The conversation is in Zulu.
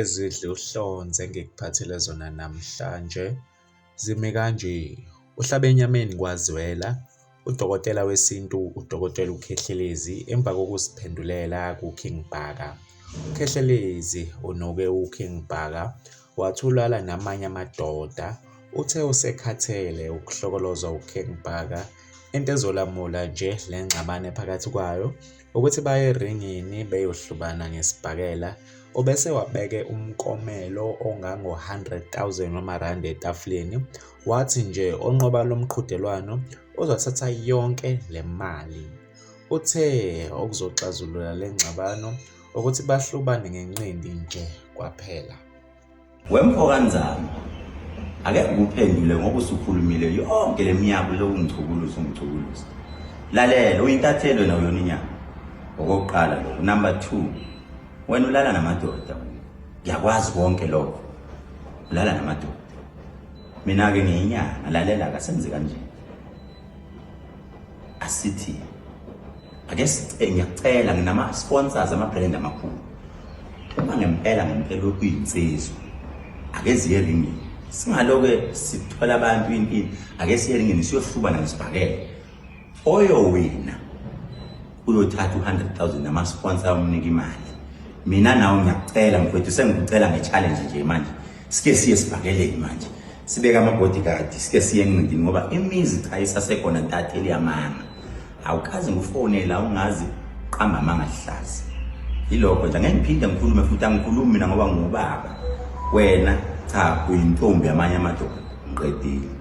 ezidla uhlonze engikuphathele zona namhlanje zime kanje. Uhlabe enyameni kwaZwela, udokotela wesintu uDr uKhehlelezi emva kokusiphendulela kuKing Bhaka. UKhehlelezi unuke uKing Bhaka wathulala namanye amadoda uthe usekhathele ukuhlokoloza uKing Bhaka. Into ezolamula nje le ngxabano phakathi kwayo ukuthi baye eRingini beyohlubana ngesibhakela, obese wabeke umkomelo ongango-100,000 wamarandi etafuleni. Wathi nje onqoba lo mqhudelwano uzothatha yonke le mali. Uthe okuzoxazulula le ngxabano ukuthi bahlubane ngenqindi nje kwaphela. Wemfo kanzani ake ngikuphendule ngoba usukhulumile yonke leminyaka ungicukuluza. Lalela uyintathelo nayo yona inyama. Okokuqala lo number 2, wena ulala namadoda. Ngiyakwazi konke lokho. Ulala namadoda. Mina ke ngiyinyanga, lalela akasenze kanje. Asithi ake ngiyacela nginama sponsors ama-brand amakhulu. Uma ngempela okuyinsizwa ake ziye eRingini. Singaloke sithola abantu inini ake siye eRingini siyohlubana ngesibhakela. Oyowina uyothatha 100,000 nama-sponsor amnika imali. Mina nawe ngiyacela mfowethu, sengikucela nge-challenge nje manje. Sike siye sibhakeleni manje. Sibeka ama-bodyguard, sike siye eNqindini ngoba imizi cha isasekhona ntatheli yamanga. Awukazi ngufonela ungazi qamba amanga lihlazi. Yilokho nje ngeke ngiphinde ngikhulume futhi angikhulumi mina ngoba ngubaba. Wena cha uyintombi yamanye amadoda. Ngiqedile.